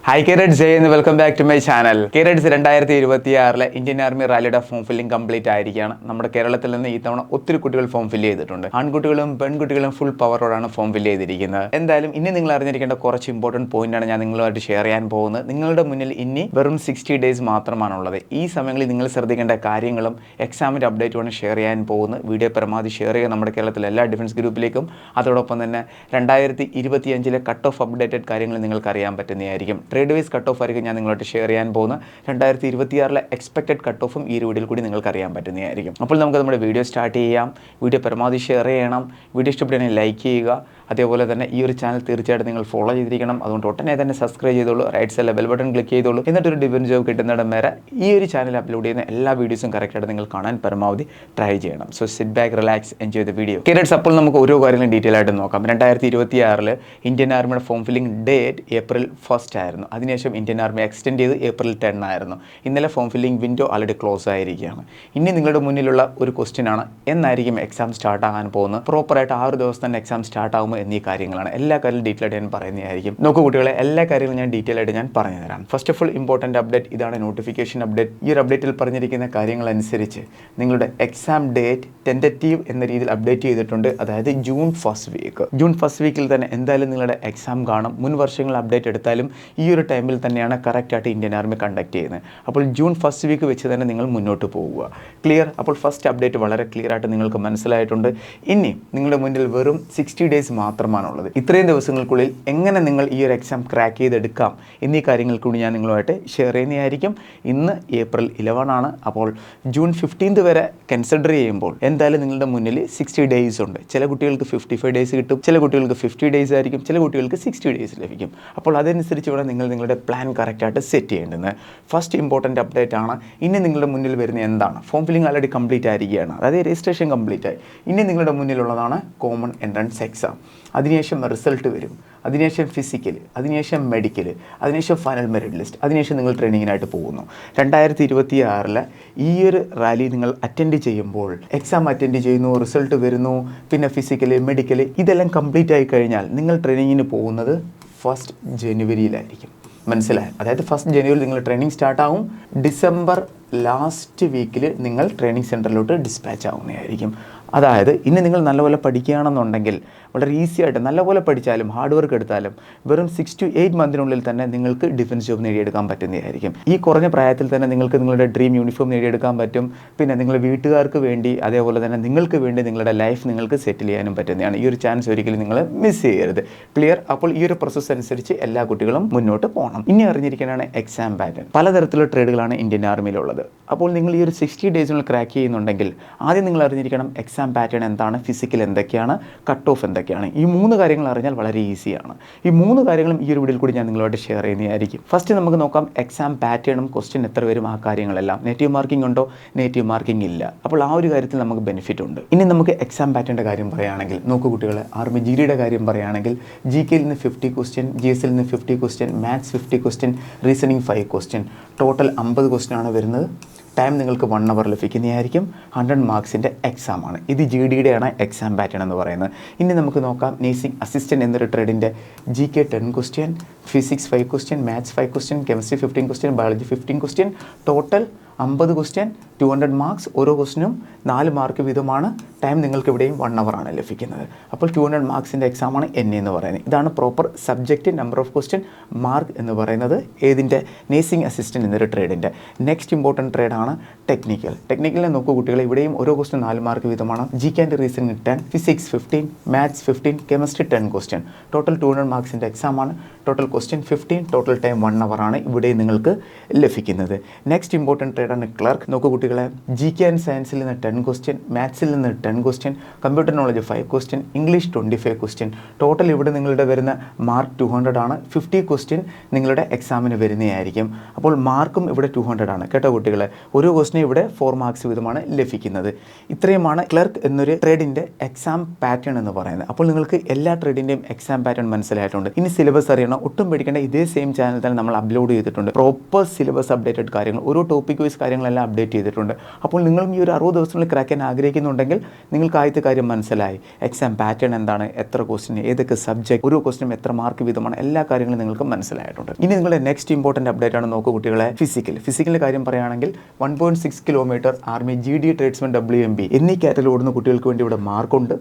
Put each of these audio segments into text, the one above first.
Hi carats എന്ന് welcome back to my channel. Carats 2026 Indian army റാലിയുടെ form filling complete ആയിരിക്കുകയാണ്. നമ്മുടെ കേരളത്തിൽ നിന്ന് ഈ തവണ ഒത്തിരി കുട്ടികൾ ഫോം ഫില്ല് ചെയ്തിട്ടുണ്ട്. ആൺകുട്ടികളും പെൺകുട്ടികളും ഫുൾ പവറോടാണ് ഫോം ഫില്ല് ചെയ്തിരിക്കുന്നത്. എന്തായാലും ഇനി നിങ്ങൾ അറിഞ്ഞിരിക്കേണ്ട കുറച്ച് ഇമ്പോർട്ടൻറ്റ് പോയിന്റാണ് ഞാൻ നിങ്ങളുമായിട്ട് ഷെയർ ചെയ്യാൻ പോകുന്നത്. നിങ്ങളുടെ മുന്നിൽ ഇനി വെറും 60 ഡേയ്സ് മാത്രമാണുള്ളത്. ഈ സമയങ്ങളിൽ നിങ്ങൾ ശ്രദ്ധിക്കേണ്ട കാര്യങ്ങളും എക്സാമിൻ്റെ അപ്ഡേറ്റുമാണ് ഷെയർ ചെയ്യാൻ പോകുന്നത്. വീഡിയോ പരമാവധി ഷെയർ ചെയ്യുക നമ്മുടെ കേരളത്തിലെ എല്ലാ ഡിഫൻസ് ഗ്രൂപ്പിലേക്കും. അതോടൊപ്പം തന്നെ 2025 കട്ട് ഓഫ് അപ്ഡേറ്റഡ് കാര്യങ്ങൾ നിങ്ങൾക്ക് അറിയാൻ പറ്റുന്നതായിരിക്കും. ട്രേഡ് വൈസ് കട്ട് ഓഫ് ആയിരിക്കും ഞാൻ നിങ്ങളോട് ഷെയർ ചെയ്യാൻ പോകുന്ന 2026 എക്സ്പെക്റ്റഡ് കട്ട് ഓഫും ഈ വീഡിയോയിൽ കൂടി നിങ്ങൾക്ക് അറിയാൻ പറ്റുന്നതായിരിക്കും. അപ്പോൾ നമുക്ക് നമ്മുടെ വീഡിയോ സ്റ്റാർട്ട് ചെയ്യാം. വീഡിയോ പരമാവധി ഷെയർ ചെയ്യണം. വീഡിയോ ഇഷ്ടപ്പെടുകയാണെങ്കിൽ ലൈക്ക് ചെയ്യുക. അതേപോലെ തന്നെ ഈ ഒരു ചാനൽ തീർച്ചയായിട്ടും നിങ്ങൾ ഫോളോ ചെയ്തിരിക്കണം. അതുകൊണ്ട് ഒട്ടനെ തന്നെ സബ്സ്ക്രൈബ് ചെയ്തോളൂ. റൈറ്റ് സൈഡിലെ ബെൽ ബട്ടൺ ക്ലിക്ക് ചെയ്തോളൂ. എന്നിട്ടൊരു ഡിഫൻസ് ജോബ് കിട്ടുന്നിടം വരെ ഈ ഒരു ചാനൽ അപ്ലോഡ് ചെയ്യുന്ന എല്ലാ വീഡിയോസും കറക്റ്റായിട്ട് നിങ്ങൾ കാണാൻ പരമാവധി ട്രൈ ചെയ്യണം. So sit back, relax, enjoy the video. Carats, അപ്പോൾ നമുക്ക് ഓരോ കാര്യങ്ങളും ഡീറ്റെയിൽ ആയിട്ട് നോക്കാം. 2026 ഇന്ത്യൻ ആർമിയുടെ ഫോം ഫില്ലിംഗ് ഡേറ്റ് April 1 ആയിരുന്നു. അതിനുശേഷം ഇന്ത്യൻ ആർമി എക്സ്റ്റെൻഡ് ചെയ്ത് April 10 ആയിരുന്നു. ഇന്നലെ form filling window already close ആയിരിക്കുകയാണ്. ഇനി നിങ്ങളുടെ മുന്നിലുള്ള ഒരു ക്വസ്റ്റ്യൻ ആണ്, എന്നായിരിക്കും എക്സാം സ്റ്റാർട്ട് ആകാൻ പോകുന്നത്, പ്രോപ്പറായിട്ട് 6 ദിവസം തന്നെ എക്സാം സ്റ്റാർട്ട് ആകുമോ എന്നീ കാര്യങ്ങളാണ്. എല്ലാ കാര്യങ്ങളും ഡീറ്റെയിൽ ആയിട്ട് ഞാൻ പറയുന്നതായിരിക്കും. നോക്കൂ കുട്ടികളെ, എല്ലാ കാര്യങ്ങളും ഞാൻ ഡീറ്റെയിൽ ആയിട്ട് ഞാൻ പറഞ്ഞു തരാം. First of all important update ഇതാണ്, നോട്ടിഫിക്കേഷൻ അപ്ഡേറ്റ്. ഈ ഒരു അപ്ഡേറ്റിൽ പറഞ്ഞിരിക്കുന്ന കാര്യങ്ങളനുസരിച്ച് നിങ്ങളുടെ എക്സാം ഡേറ്റ് ടെൻറ്ററ്റീവ് എന്ന രീതിയിൽ അപ്ഡേറ്റ് ചെയ്തിട്ടുണ്ട്. അതായത് ജൂൺ ഫസ്റ്റ് വീക്കിൽ തന്നെ എന്തായാലും നിങ്ങളുടെ എക്സാം കാണും. മുൻ വർഷങ്ങൾ അപ്ഡേറ്റ് എടുത്താലും ഈ ഒരു ടൈമിൽ തന്നെയാണ് കറക്റ്റായിട്ട് ഇന്ത്യൻ ആർമി കണ്ടക്ട് ചെയ്യുന്നത്. അപ്പോൾ ജൂൺ ഫസ്റ്റ് വീക്ക് വെച്ച് തന്നെ നിങ്ങൾ മുന്നോട്ട് പോവുക. ക്ലിയർ? അപ്പോൾ ഫസ്റ്റ് അപ്ഡേറ്റ് വളരെ ക്ലിയർ ആയിട്ട് നിങ്ങൾക്ക് മനസ്സിലായിട്ടുണ്ട്. ഇനി നിങ്ങളുടെ മുന്നിൽ വെറും 60 ഡേയ്സ് മാത്രമാണുള്ളത്. ഇത്രയും ദിവസങ്ങൾക്കുള്ളിൽ എങ്ങനെ നിങ്ങൾ ഈ ഒരു എക്സാം ക്രാക്ക് ചെയ്തെടുക്കാം എന്നീ കാര്യങ്ങൾ കൂടി ഞാൻ നിങ്ങളുമായിട്ട് ഷെയർ ചെയ്യുന്നതായിരിക്കും. ഇന്ന് April 11 ആണ്. അപ്പോൾ ജൂൺ 15 വരെ കൺസിഡർ ചെയ്യുമ്പോൾ എന്തായാലും നിങ്ങളുടെ മുന്നിൽ 60 ഡേയ്സ് ഉണ്ട്. ചില കുട്ടികൾക്ക് 55 ഡേയ്സ് കിട്ടും, ചില കുട്ടികൾക്ക് 50 ഡേയ്സ് ആയിരിക്കും, ചില കുട്ടികൾക്ക് 60 ഡേയ്സ് ലഭിക്കും. അപ്പോൾ അതനുസരിച്ച് വേണം നിങ്ങൾ നിങ്ങളുടെ പ്ലാൻ കറക്റ്റായിട്ട് സെറ്റ് ചെയ്യേണ്ടത്. ഫസ്റ്റ് ഇമ്പോർട്ടൻറ്റ് അപ്ഡേറ്റ് ആണ്. ഇനി നിങ്ങളുടെ മുന്നിൽ വരുന്ന എന്താണ്, ഫോം ഫില്ലിംഗ് ഓൾറെഡി കംപ്ലീറ്റ് ആയിരിക്കുകയാണ്. അതായത് രജിസ്ട്രേഷൻ കംപ്ലീറ്റ് ആയി. ഇനി നിങ്ങളുടെ മുന്നിലുള്ളതാണ് കോമൺ എൻട്രൻസ് എക്സാം. അതിനുശേഷം റിസൾട്ട് വരും, അതിനുശേഷം ഫിസിക്കൽ, അതിനുശേഷം മെഡിക്കൽ, അതിനുശേഷം ഫൈനൽ മെറിറ്റ് ലിസ്റ്റ്, അതിനുശേഷം നിങ്ങൾ ട്രെയിനിങ്ങിനായിട്ട് പോകുന്നു. 2026 ഈ ഒരു റാലി നിങ്ങൾ അറ്റൻഡ് ചെയ്യുമ്പോൾ, എക്സാം അറ്റൻഡ് ചെയ്യുന്നു, റിസൾട്ട് വരുന്നു, പിന്നെ ഫിസിക്കൽ, മെഡിക്കൽ ഇതെല്ലാം കംപ്ലീറ്റ് ആയി കഴിഞ്ഞാൽ നിങ്ങൾ ട്രെയിനിങ്ങിന് പോകുന്നത് 1 ജനുവരിയിലായിരിക്കും. മനസ്സിലായി? അതായത് 1 ജനുവരി നിങ്ങൾ ട്രെയിനിങ് സ്റ്റാർട്ടാവും. ഡിസംബർ ലാസ്റ്റ് വീക്കിൽ നിങ്ങൾ ട്രെയിനിങ് സെൻറ്ററിലോട്ട് ഡിസ്പാച്ച് ആവുന്നതായിരിക്കും. അതായത് ഇനി നിങ്ങൾ നല്ലപോലെ പഠിക്കുകയാണെന്നുണ്ടെങ്കിൽ വളരെ ഈസി ആയിട്ട് നല്ലപോലെ പഠിച്ചാലും ഹാർഡ് വർക്ക് എടുത്താലും വെറും 6 to 8 മന്തിനുള്ളിൽ തന്നെ നിങ്ങൾക്ക് ഡിഫൻസ് ജോബ് നേടിയെടുക്കാൻ പറ്റുന്നതായിരിക്കും. ഈ കുറഞ്ഞ പ്രായത്തിൽ തന്നെ നിങ്ങൾക്ക് നിങ്ങളുടെ ഡ്രീം യൂണിഫോം നേടിയെടുക്കാൻ പറ്റും. പിന്നെ നിങ്ങളുടെ വീട്ടുകാർക്ക് വേണ്ടി, അതേപോലെ തന്നെ നിങ്ങൾക്ക് വേണ്ടി നിങ്ങളുടെ ലൈഫ് നിങ്ങൾക്ക് സെറ്റിൽ ചെയ്യാനും പറ്റുന്നതാണ്. ഈ ഒരു ചാൻസ് ഒരിക്കലും നിങ്ങൾ മിസ് ചെയ്യരുത്. ക്ലിയർ? അപ്പോൾ ഈ ഒരു പ്രോസസ്സ് അനുസരിച്ച് എല്ലാ കുട്ടികളും മുന്നോട്ട് പോകണം. ഇനി അറിഞ്ഞിരിക്കാനാണ് എക്സാം പാറ്റേൺ. പലതരത്തിലുള്ള ട്രേഡുകളാണ് ഇന്ത്യൻ ആർമിയിലുള്ളത്. അപ്പോൾ നിങ്ങൾ ഈ ഒരു 60 ഡേയ്സിനുള്ളിൽ ക്രാക്ക് ചെയ്യുന്നുണ്ടെങ്കിൽ ആദ്യം നിങ്ങൾ അറിഞ്ഞിരിക്കണം എക്സാം പാറ്റേൺ എന്താണ്, ഫിസിക്കൽ എന്തൊക്കെയാണ്, കട്ട് ഓഫ് എന്തൊക്കെയാണ്. ഈ 3 കാര്യങ്ങൾ അറിഞ്ഞാൽ വളരെ ഈസിയാണ്. ഈ 3 കാര്യങ്ങളും ഈ ഒരു വീഡിയോയിൽ കൂടി ഞാൻ നിങ്ങളോട് ഷെയർ ചെയ്യുന്നതായിരിക്കും. ഫസ്റ്റ് നമുക്ക് നോക്കാം എക്സാം പാറ്റേണും ക്വസ്റ്റ്യൻ എത്ര വരും ആ കാര്യങ്ങളെല്ലാം. നെഗറ്റീവ് മാർക്കിംഗ് ഉണ്ടോ? നെഗറ്റീവ് മാർക്കിംഗ് ഇല്ല. അപ്പോൾ ആ ഒരു കാര്യത്തിൽ നമുക്ക് ബെനിഫിറ്റ് ഉണ്ട്. ഇനി നമുക്ക് എക്സാം പാറ്റേണിൻ്റെ കാര്യം പറയുകയാണെങ്കിൽ, നോക്കൂ കുട്ടികളെ, ആർമി ജിഡിയുടെ കാര്യം പറയുകയാണെങ്കിൽ GKയിൽ നിന്ന് 50 ക്വസ്റ്റ്യൻ, GSൽ നിന്ന് 50 question, maths 50 question, reasoning 5 question, total 50 question ആണ് വരുന്നത്. ടൈം നിങ്ങൾക്ക് 1 അവർ ലഭിക്കുന്നതായിരിക്കും. 100 മാർക്സിൻ്റെ എക്സാമാണ്. ഇത് GDയുടെയാണ് എക്സാം പാറ്റേൺ എന്ന് പറയുന്നത്. ഇനി നമുക്ക് നോക്കാം നേഴ്സിംഗ് അസിസ്റ്റൻറ്റ് എന്നൊരു ട്രേഡിൻ്റെ GK 10 question, physics 5 question, maths 5 question, chemistry 15 question, biology 15 question, total 50 question, 200 marks. ഓരോ ക്വസ്റ്റിനും 4 മാർക്ക് വീതമാണ്. ടൈം നിങ്ങൾക്ക് ഇവിടെയും 1 അവറാണ് ലഭിക്കുന്നത്. അപ്പോൾ 200 മാർക്സിൻ്റെ എക്സാമാണ് എന്ന് പറയുന്നത്. ഇതാണ് proper subject number of question mark എന്ന് പറയുന്നത് ഏതിൻ്റെ, നേഴ്സിംഗ് അസിസ്റ്റൻറ്റ് എന്നൊരു ട്രേഡിൻ്റെ. നെക്സ്റ്റ് ഇമ്പോർട്ടൻറ്റ് ട്രേഡാണ് ടെക്നിക്കലിനെ നോക്കൂ കുട്ടികളെ, ഇവിടെയും ഓരോ ക്വസ്റ്റ്യൻ 4 മാർക്ക് വീതമാണ്. GK and reasoning 10, physics 15, maths 15, chemistry 10 question, total 200 മാർക്സിൻ്റെ എക്സാമാണ്. ടോട്ടൽ ക്വസ്റ്റ്യൻ 15, ടോട്ടൽ ടൈം 1 അവറാണ് ഇവിടെ നിങ്ങൾക്ക് ലഭിക്കുന്നത്. നെക്സ്റ്റ് ഇമ്പോർട്ടൻറ്റ് ട്രേഡാണ് ക്ലർക്ക്. നോക്കൂ കുട്ടികളെ, GK ആൻഡ് സയൻസിൽ നിന്ന് 10 ക്വസ്റ്റ്യൻ, മാത്സിൽ നിന്ന് 10 question, computer knowledge 5 question, English 25 question, total ഇവിടെ നിങ്ങളുടെ വരുന്ന മാർക്ക് 200 ആണ്. 50 ക്വസ്റ്റ്യൻ നിങ്ങളുടെ എക്സാമിന് വരുന്നതായിരിക്കും. അപ്പോൾ മാർക്കും ഇവിടെ 200 ആണ് കേട്ടോ കുട്ടികളെ. ഓരോ ക്വസ്റ്റിനും ഇവിടെ 4 മാർക്സ് വീതമാണ് ലഭിക്കുന്നത്. ഇത്രയുമാണ് ക്ലർക്ക് എന്നൊരു ട്രേഡിൻ്റെ എക്സാം പാറ്റേൺ എന്ന് പറയുന്നത്. അപ്പോൾ നിങ്ങൾക്ക് എല്ലാ ട്രേഡിൻ്റെയും എക്സാം പാറ്റേൺ മനസ്സിലായിട്ടുണ്ട്. ഇനി സിലബസ് അറിയണം, ഒട്ടും പേടിക്കേണ്ട. ഇതേ സെയിം ചാനൽ തന്നെ നമ്മൾ അപ്ലോഡ് ചെയ്തിട്ടുണ്ട് പ്രോപ്പർ സിലബസ് അപ്ഡേറ്റഡ് കാര്യങ്ങൾ. ഓരോ ടോപ്പിക് വൈസ് കാര്യങ്ങളെല്ലാം അപ്ഡേറ്റ് ചെയ്തിട്ടുണ്ട്. ചെയ്തിട്ടുണ്ട്. അപ്പോൾ നിങ്ങളും ഈ ഒരു 60 ദിവസങ്ങളിൽ ക്രാക്ക് ചെയ്യാൻ ആഗ്രഹിക്കുന്നുണ്ടെങ്കിൽ നിങ്ങൾക്ക് ആദ്യത്തെ കാര്യം മനസ്സിലായി. എക്സാം പാറ്റേൺ എന്താണ്, എത്ര ക്വസ്റ്റ്യൻ, ഏതൊക്കെ സബ്ജക്ട്, ഓരോ ക്വസ്റ്റ്യനും എത്ര മാർക്ക് വീതമാണ്, എല്ലാ കാര്യങ്ങളും നിങ്ങൾക്ക് മനസ്സിലായിട്ടുണ്ട്. ഇനി നിങ്ങളുടെ നെക്സ്റ്റ് ഇമ്പോർട്ടൻറ്റ് അപ്ഡേറ്റ് ആണ് നോക്കൂ കുട്ടികളെ, ഫിസിക്കലിൻ്റെ കാര്യം പറയുകയാണെങ്കിൽ 1.6 kilometre army GD tradesman WMB എന്നീ കാറ്റഗറിയിൽ ഓടുന്ന കുട്ടികൾക്ക് വേണ്ടി ഇവിടെ മാർക്കുണ്ട്.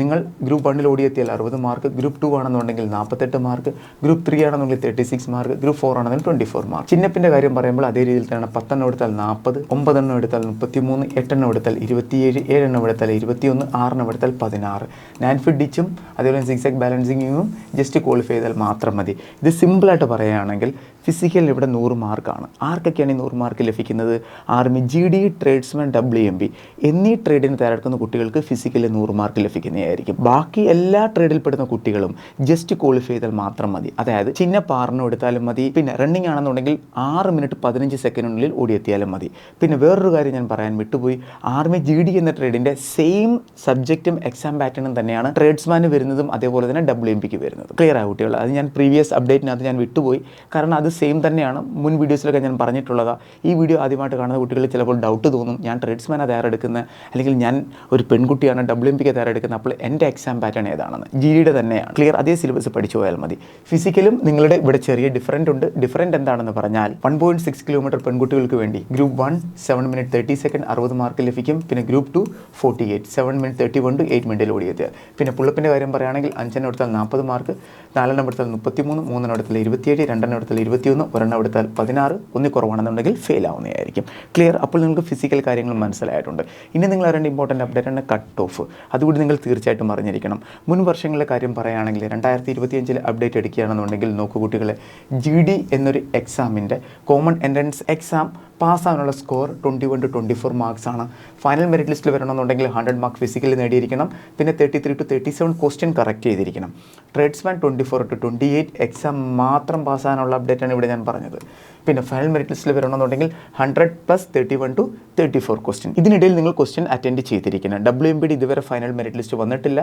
നിങ്ങൾ ഗ്രൂപ്പ് 1 ഓടിയെത്തിയാൽ 60 മാർക്ക്, ഗ്രൂപ്പ് 2 ആണെന്നുണ്ടെങ്കിൽ 48 മാർക്ക്, ഗ്രൂപ്പ് 3 ആണെന്നുണ്ടെങ്കിൽ 36 മാർക്ക്, ഗ്രൂപ്പ് 4 ആണെന്നുണ്ടെങ്കിൽ 24 മാർക്ക്. ചിഹ്നപ്പിൻ്റെ കാര്യം പറയുമ്പോൾ അതേ രീതിയിൽ തന്നെ 10 എണ്ണം എടുത്താൽ 40, 9 എണ്ണം എടുത്താൽ 33, 8 എണ്ണം എടുത്താൽ 27, 7 എണ്ണം എടുത്താൽ 21, 6 എണ്ണം എടുത്താൽ 16. 9 ഫീറ്റ് ഡിച്ചും അതേപോലെ സിക്സാക് ബാലൻസിങ്ങും ജസ്റ്റ് ക്വാളിഫൈ ചെയ്താൽ മാത്രം മതി. ഇത് സിമ്പിളായിട്ട് പറയുകയാണെങ്കിൽ ഫിസിക്കലിന് ഇവിടെ 100 മാർക്കാണ്. ആർക്കൊക്കെയാണ് ഈ 100 മാർക്ക് ലഭിക്കുന്നത്? ആർമി GD ട്രേഡ്സ്മാൻ WMB എന്നീ ട്രേഡിന് തയ്യാറെടുക്കുന്ന കുട്ടികൾക്ക് ഫിസിക്കലിൽ 100 മാർക്ക് ലഭിക്കുന്നതായിരിക്കും. ബാക്കി എല്ലാ ട്രേഡിൽ പെടുന്ന കുട്ടികളും ജസ്റ്റ് ക്വാളിഫൈ ചെയ്താൽ മാത്രം മതി. അതായത് ചിഹ്ന പാറിനും എടുത്താലും മതി, പിന്നെ റണ്ണിങ് ആണെന്നുണ്ടെങ്കിൽ 6 മിനിറ്റ് 15 സെക്കൻഡിനുള്ളിൽ ഓടിയെത്തിയാലും മതി. പിന്നെ വേറൊരു കാര്യം ഞാൻ പറയാൻ വിട്ടുപോയി, ആർമി GD എന്ന ട്രേഡിൻ്റെ സെയിം സബ്ജക്റ്റും എക്സാം പാറ്റേണും തന്നെയാണ് ട്രേഡ്സ്മാന് വരുന്നതും അതേപോലെ തന്നെ WMBക്ക് വരുന്നതും. ക്ലിയർ ആ കുട്ടികൾ? അത് ഞാൻ പ്രീവിയസ് അപ്ഡേറ്റിനകത്ത് ഞാൻ വിട്ടുപോയി, കാരണം അത് സെയിം തന്നെയാണ്. മുൻ വീഡിയോസിലൊക്കെ ഞാൻ പറഞ്ഞിട്ടുള്ളതാണ്. ഈ വീഡിയോ ആദ്യമായിട്ട് കാണുന്ന കുട്ടികൾ ചിലപ്പോൾ ഡൗട്ട് തോന്നും, ഞാൻ ട്രേഡ്സ്മാനാണ് തയ്യാറെടുക്കുന്നത്, അല്ലെങ്കിൽ ഞാൻ ഒരു പെൺകുട്ടിയാണ് WMBക്ക് തയ്യാറെടുക്കുന്നത്, അപ്പോൾ എൻ്റെ എക്സാം പാറ്റേൺ ഏതാണെന്ന്. GDയുടെ തന്നെയാണ്. ക്ലിയർ? അതേ സിലബസ് പഠിച്ചു പോയാൽ മതി. ഫിസിക്കലും നിങ്ങളുടെ ഇവിടെ ചെറിയ ഡിഫറൻറ്റ് ഉണ്ട്. ഡിഫറൻറ്റ് എന്താണെന്ന് പറഞ്ഞാൽ 1.6 കിലോമീറ്റർ പെൺകുട്ടികൾക്ക് വേണ്ടി ഗ്രൂപ്പ് 1 7 മിനിറ്റ് 30 സെക്കൻഡ് 60 മാർക്ക് ലഭിക്കും. പിന്നെ ഗ്രൂപ്പ് 2 48 7 മിനിറ്റ് 31 to 8 മിനിറ്റിൽ ഓടിയെത്തുക. പിന്നെ പുള്ളപ്പിൻ്റെ കാര്യം പറയുകയാണെങ്കിൽ 5 എണ്ണം എടുത്താൽ 40 മാർക്ക്, 4 എണ്ണം എടുത്താൽ 33, 3 എണ്ണം എടുത്താൽ 27, 2 എണ്ണം എടുത്താൽ 21, 1 എണ്ണം എടുത്താൽ 16, ഒന്നി കുറവാണെന്നുണ്ടെങ്കിൽ ഫെയിൽ ആവുന്നതായിരിക്കും. ക്ലിയർ? അപ്പോൾ നിങ്ങൾക്ക് ഫിസിക്കൽ കാര്യങ്ങൾ മനസ്സിലായിട്ടുണ്ട്. ഇനി നിങ്ങൾ അറിയേണ്ട ഇമ്പോർട്ടൻറ്റ് അപ്ഡേറ്റ് ആണ് കട്ട് ഓഫ്. അതുകൂടി നിങ്ങൾ തീർച്ചയായിട്ടും അറിഞ്ഞിരിക്കണം. മുൻ വർഷങ്ങളിലെ കാര്യം പറയുകയാണെങ്കിൽ 2025 അപ്ഡേറ്റ് എടുക്കുകയാണെന്നുണ്ടെങ്കിൽ നോക്കൂ കുട്ടികളെ, GD എന്നൊരു എക്സാമിൻ്റെ കോമൺ എൻട്രൻസ് എക്സാം പാസ്സാകാനുള്ള സ്കോർ 21 to 24 മാർക്സ് ആണ്. ഫൈനൽ മെറിറ്റ് ലിസ്റ്റിൽ വരണമെന്നുണ്ടെങ്കിൽ 100 മാർക്ക് ഫിസിക്കലി നേടിയിരിക്കണം. പിന്നെ 33 to 37 ക്വസ്റ്റ്യൻ കറക്റ്റ് ചെയ്തിരിക്കണം. ട്രേഡ്സ്മാൻ 24 to 28 എക്സാം മാത്രം പാസ്സാകാനുള്ള അപ്ഡേറ്റാണ് ഇവിടെ ഞാൻ പറഞ്ഞത്. പിന്നെ ഫൈനൽ മെറിറ്റ് ലിസ്റ്റിൽ വരണമെന്നുണ്ടെങ്കിൽ 100 + 31 to 34 ക്വസ്റ്റ്യൻ. ഇതിനിടയിൽ നിങ്ങൾ ക്വസ്റ്റ്യൻ അറ്റൻഡ് ചെയ്തിരിക്കണം. WMB ഇതുവരെ ഫൈനൽ മെറിറ്റ് ലിസ്റ്റ് വന്നിട്ടില്ല.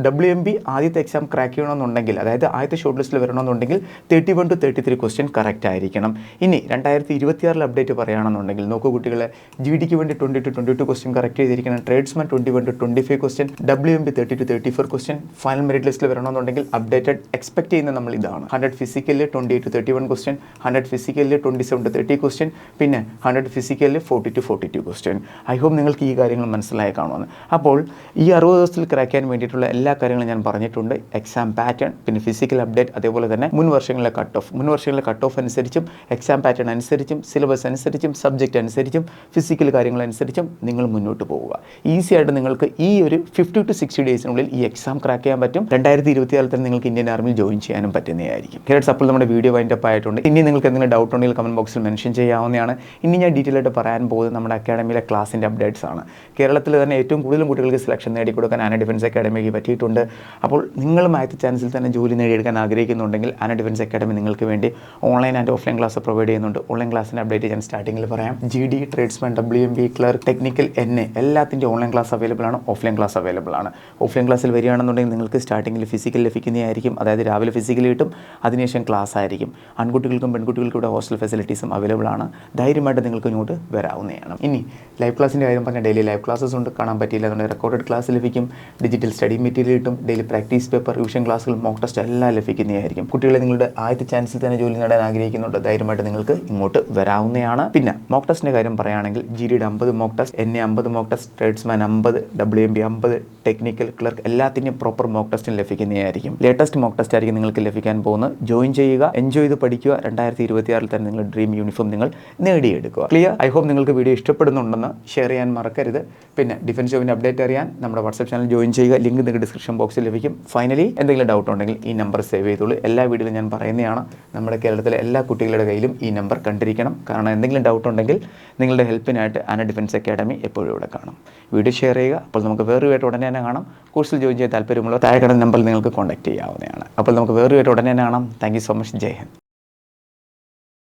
WMB ആദ്യത്തെ എക്സാം ക്രാക്ക് ചെയ്യണമെന്നുണ്ടെങ്കിൽ, അതായത് ആദ്യത്തെ ഷോർട്ട് ലിസ്റ്റിൽ വരണമെന്നുണ്ടെങ്കിൽ 31 to 33 ക്വസ്റ്റ്യൻ കറക്റ്റ് ആയിരിക്കണം. ഇനി 2026 അപ്ഡേറ്റ് പറയുകയാണെന്നുണ്ടെങ്കിൽ നോക്കൂ കുട്ടികളെ, GDക്ക് വേണ്ടി 20 to 22 ക്വസ്റ്റ്യൻ കറക്റ്റ് ചെയ്തിരിക്കണം. Tradesman 21 to 25 question, WMB 30 to 34 question. Final merit ലിസ്റ്റിൽ വരണമെന്നുണ്ടെങ്കിൽ അപ്ഡേറ്റഡ് എക്സ്പെക്ട് ചെയ്യുന്ന നമ്മൾ ഇതാണ്. 100 ഫിസിക്കലിൽ 28 to 31 ക്വസ്റ്റ്യൻ, 100 ഫിസിക്കലിൽ 27 to 30 ക്വസ്റ്റ്യൻ, പിന്നെ 100 ഫിസിക്കലിൽ 40 to 42 ക്വസ്റ്റ്യൻ. ഐ ഹോപ്പ് നിങ്ങൾക്ക് ഈ കാര്യങ്ങൾ മനസ്സിലായി കാണുമെന്ന്. അപ്പോൾ ഈ 60 ദിവസത്തിൽ ക്രാക്ക് ചെയ്യാൻ വേണ്ടിയിട്ടുള്ള എല്ലാ കാര്യങ്ങളും ഞാൻ പറഞ്ഞിട്ടുണ്ട്. എക്സാം പാറ്റേൺ, പിന്നെ ഫിസിക്കൽ അപ്ഡേറ്റ്, അതേപോലെ തന്നെ മുൻ വർഷങ്ങളിലെ കട്ട് ഓഫ് അനുസരിച്ചും എക്സാം പാറ്റേൺ അനുസരിച്ചും സിലബസ് അനുസരിച്ചും സബ്ജക്റ്റ് അനുസരിച്ചും ഫിസിക്കൽ കാര്യങ്ങളനുസരിച്ചും നിങ്ങൾ മുന്നോട്ട് പോവുക. ഈസി ആയിട്ട് നിങ്ങൾക്ക് ഈ ഒരു 50 to 60 ഡേയ്സിനുള്ളിൽ ഈ എക്സാം ക്രാക്ക് ചെയ്യാൻ പറ്റും. 2026 തന്നെ നിങ്ങൾക്ക് ഇന്ത്യൻ ആർമിയിൽ ജോയിൻ ചെയ്യാനും പറ്റുന്നതായിരിക്കും. കേരളത്തിൽ അപ്പോൾ നമ്മുടെ വീഡിയോ വൈൻഡപ്പ് ആയിട്ടുണ്ട്. ഇനി നിങ്ങൾക്ക് എന്തെങ്കിലും ഡൗട്ട് ഉണ്ടെങ്കിൽ കമൻറ്റ് ബോക്സിൽ മെൻഷൻ ചെയ്യാവുന്നതാണ്. ഇനി ഞാൻ ഡീറ്റെയിൽ ആയിട്ട് പറയാൻ പോകുന്നത് നമ്മുടെ അക്കാഡമിയിലെ ക്ലാസിൻ്റെ അപ്ഡേറ്റ്സ് ആണ്. കേരളത്തിൽ തന്നെ ഏറ്റവും കൂടുതൽ കുട്ടികൾക്ക് സെലക്ഷൻ നേടിക്കൊടുക്കാൻ ആന ഡിഫൻസ് അക്കാഡമിക്ക് പറ്റിയിട്ടുണ്ട്. അപ്പോൾ നിങ്ങളും ആദ്യത്തെ ചാൻസിൽ തന്നെ ജോലി നേടിയെടുക്കാൻ ആഗ്രഹിക്കുന്നുണ്ടെങ്കിൽ ആന ഡിഫൻസ് അക്കാഡമി നിങ്ങൾക്ക് വേണ്ടി online and offline class provide ചെയ്യുന്നുണ്ട്. ഓൺലൈൻ ക്ലാസിൻ്റെ അപ്ഡേറ്റ് ഞാൻ സ്റ്റാർട്ടിങ്ങിൽ പറയാം. GD tradesman WMB clerk technical NA എല്ലാത്തിൻ്റെ ഓൺലൈൻ ക്ലാസ് അവൈലബിൾ ആണ്, ഓഫ്ലൈൻ ക്ലാസ് അവൈലബിൾ ആണ്. ഓഫ്ലൈൻ ക്ലാസ്സിൽ വരികയാണെന്നുണ്ടെങ്കിൽ നിങ്ങൾക്ക് സ്റ്റാർട്ടിങ്ങിൽ ഫിസിക്കൽ ലഭിക്കുന്നതായിരിക്കും. അതായത് രാവിലെ ഫിസിക്കൽ കിട്ടും, അതിനുശേഷം ക്ലാസ് ആയിരിക്കും. ആൺകുട്ടികൾക്കും പെൺകുട്ടികൾക്കും ഇവിടെ ഹോസ്റ്റൽ ഫെസിലിറ്റീസും അവൈലബിൾ ആണ്. ധൈര്യമായിട്ട് നിങ്ങൾക്ക് ഇങ്ങോട്ട് വരാവുന്നതാണ്. ഇനി ലൈവ് ക്ലാസിൻ്റെ കാര്യം പറഞ്ഞാൽ ഡെയിലി ലൈവ് ക്ലാസ്സസ് ഉണ്ട്. കാണാൻ പറ്റിയില്ല എന്നുണ്ടെങ്കിൽ റെക്കോർഡഡ് ക്ലാസ് ലഭിക്കും. ഡിജിറ്റൽ സ്റ്റഡി മെറ്റീരിയൽ കിട്ടും. ഡെയിലി പ്രാക്ടീസ് പേപ്പർ, റിവിഷൻ ക്ലാസ്സുകൾ, മോക്ക് ടെസ്റ്റ് എല്ലാം ലഭിക്കുന്നതായിരിക്കും. കുട്ടികളെ നിങ്ങളുടെ ആദ്യത്തെ ചാൻസിൽ തന്നെ ജോലി നേടാൻ ആഗ്രഹിക്കുന്നുണ്ട്, ധൈര്യമായിട്ട് നിങ്ങൾക്ക് ഇങ്ങോട്ട് വരാവുന്നതാണ്. പിന്നെ മോക്ക് ടെസ്റ്റിൻ്റെ കാര്യം പറയുകയാണെങ്കിൽ GDയുടെ 50 mock test, NA 50 mock test, tradesman 50, WMB 50, technical clerk എല്ലാത്തിൻ്റെയും പ്രോപ്പർ മോക്ക് ടെസ്റ്റിന് ലഭിക്കുന്നതായിരിക്കും. ലേറ്റസ്റ്റ് മോക്ക് ടെസ്റ്റ് ആയിരിക്കും നിങ്ങൾക്ക് ലഭിക്കാൻ പോകുന്നത്. ജോയിൻ ചെയ്യുക, എൻജോയ് ചെയ്ത് പഠിക്കുക. 2026 തന്നെ നിങ്ങൾ ഡ്രീം യൂണിഫോം നിങ്ങൾ നേടിയെടുക്കുക. ക്ലിയർ? ഐ ഹോപ്പ് നിങ്ങൾക്ക് വീഡിയോ ഇഷ്ടപ്പെടുന്നുണ്ടെന്ന് ഷെയർ ചെയ്യാൻ മറക്കരുത്. പിന്നെ ഡിഫൻസ് ജോബിൻ്റെ അപ്ഡേറ്റ് അറിയാൻ നമ്മുടെ വാട്സ്ആപ്പ് ചാനൽ ജോയിൻ ചെയ്യുക. ലിങ്ക് നിങ്ങൾക്ക് ഡിസ്ക്രിപ്ഷൻ ബോക്സിൽ ലഭിക്കും. ഫൈനലി എന്തെങ്കിലും ഡൗട്ട് ഉണ്ടെങ്കിൽ ഈ നമ്പർ സേവ് ചെയ്തോളൂ. എല്ലാ വീഡിയോയിലും ഞാൻ പറയുന്നതാണ്. നമ്മുടെ കേരളത്തിലെ എല്ലാ കുട്ടികളുടെ കയ്യിലും ഈ നമ്പർ കണ്ടിരിക്കണം. കാരണം എന്തെങ്കിലും ഡൗട്ട് ഉണ്ടെങ്കിൽ നിങ്ങളുടെ ഹെൽപ്പിനായിട്ട് ആന ഡിഫൻസ് അക്കാഡമി എപ്പോഴും ഇവിടെ കാണും. വീഡിയോ ഷെയർ ചെയ്യുക. അപ്പോൾ നമുക്ക് വേറൊരു ആയിട്ട് ഉടനെ തന്നെ കാണാം. കോഴ്സിൽ ജോയിൻ ചെയ്യാൻ താല്പര്യമുള്ള താഴെ കാണുന്ന നമ്പറിൽ നിങ്ങൾക്ക് കോൺടാക്ട് ചെയ്യാവുന്നതാണ്. അപ്പോൾ നമുക്ക് വേറൊരു ആയിട്ട് ഉടനെ തന്നെ കാണാം. Thank you so much. Jai Hind.